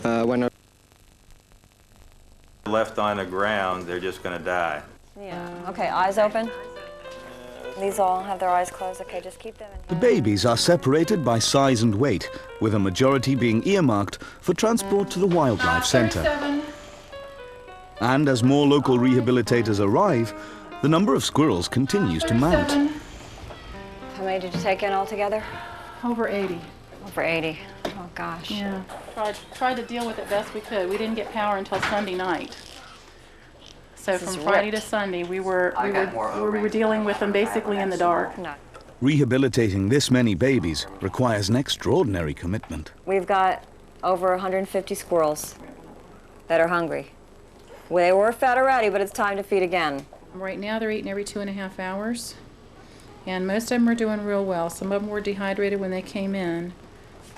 When left on the ground, they're just going to die. Yeah. Okay, eyes open. These all have their eyes closed. Okay, just keep them in. The babies are separated by size and weight, with a majority being earmarked for transport to the Wildlife Centre. And as more local rehabilitators arrive, the number of squirrels continues to mount. How many did you take in altogether? Over 80. Over 80. Oh, gosh. Yeah. Tried to deal with it best we could. We didn't get power until Sunday night. So from Friday to Sunday, we were dealing with them basically in the dark. No. Rehabilitating this many babies requires an extraordinary commitment. We've got over 150 squirrels that are hungry. They were fed already, but it's time to feed again. Right now, they're eating every 2.5 hours. And most of them are doing real well. Some of them were dehydrated when they came in,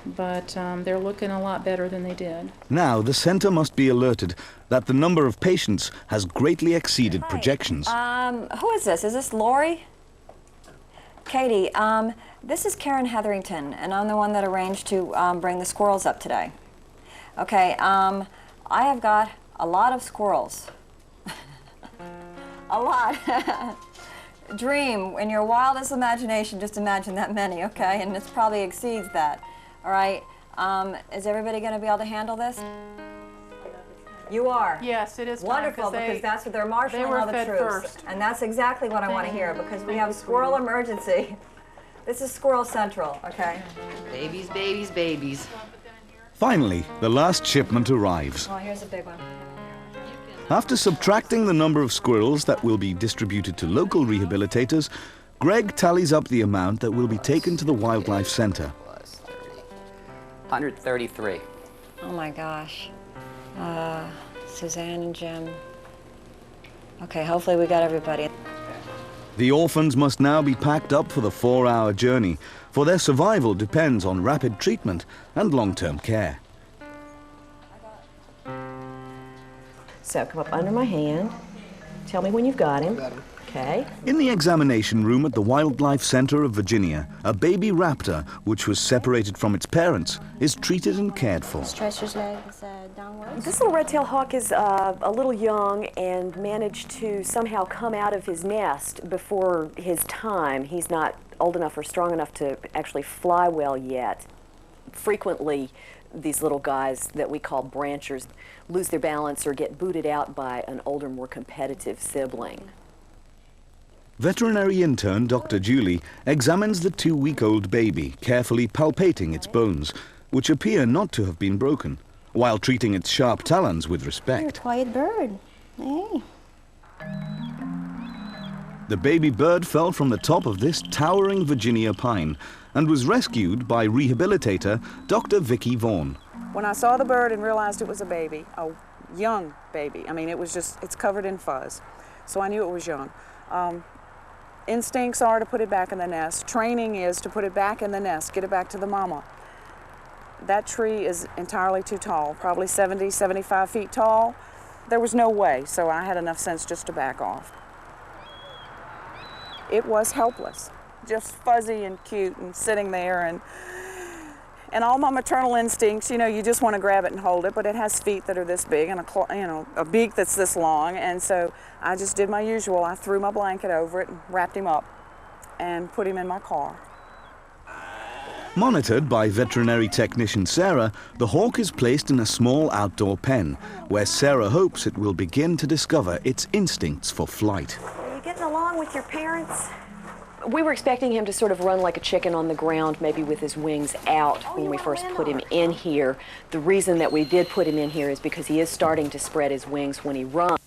but they're looking a lot better than they did. Now the centre must be alerted that the number of patients has greatly exceeded projections. Who is this? Is this Lori? Katie, this is Karen Hetherington, and I'm the one that arranged to bring the squirrels up today. Okay, I have got a lot of squirrels. A lot. Dream, in your wildest imagination, just imagine that many, okay? And this probably exceeds that, all right? Is everybody going to be able to handle this? You are? Yes, it is. Wonderful, because that's what they're marshaling all the troops. First. And that's exactly what I want to hear, because we have squirrel emergency. This is Squirrel Central, okay? Babies, babies, babies. Finally, the last shipment arrives. Oh, here's a big one. After subtracting the number of squirrels that will be distributed to local rehabilitators, Greg tallies up the amount that will be taken to the Wildlife Centre. 133. Oh my gosh. Suzanne and Jim. Okay, hopefully we got everybody. The orphans must now be packed up for the 4-hour journey, for their survival depends on rapid treatment and long-term care. So come up under my hand. Tell me when you've got him. Okay. In the examination room at the Wildlife Centre of Virginia, a baby raptor, which was separated from its parents, is treated and cared for. Stretch his legs downwards. This little red-tailed hawk is a little young and managed to somehow come out of his nest before his time. He's not old enough or strong enough to actually fly well yet. Frequently, these little guys that we call branchers lose their balance or get booted out by an older, more competitive sibling. Veterinary intern Dr. Julie examines the 2-week-old baby, carefully palpating its bones, which appear not to have been broken, while treating its sharp talons with respect. You're a quiet bird. Hey. The baby bird fell from the top of this towering Virginia pine and was rescued by rehabilitator Dr. Vicki Vaughn. When I saw the bird and realized it was a baby, a young baby, I mean, it's covered in fuzz, so I knew it was young. Instincts are to put it back in the nest. Training is to put it back in the nest, get it back to the mama. That tree is entirely too tall, probably 70, 75 feet tall. There was no way, so I had enough sense just to back off. It was helpless, just fuzzy and cute and sitting there, and all my maternal instincts, you know, you just want to grab it and hold it, but it has feet that are this big and a beak that's this long, and so I just did my usual. I threw my blanket over it and wrapped him up and put him in my car. Monitored by veterinary technician Sarah, the hawk is placed in a small outdoor pen, where Sarah hopes it will begin to discover its instincts for flight. Are you getting along with your parents? We were expecting him to sort of run like a chicken on the ground, maybe with his wings out when we first put him in here. The reason that we did put him in here is because he is starting to spread his wings when he runs.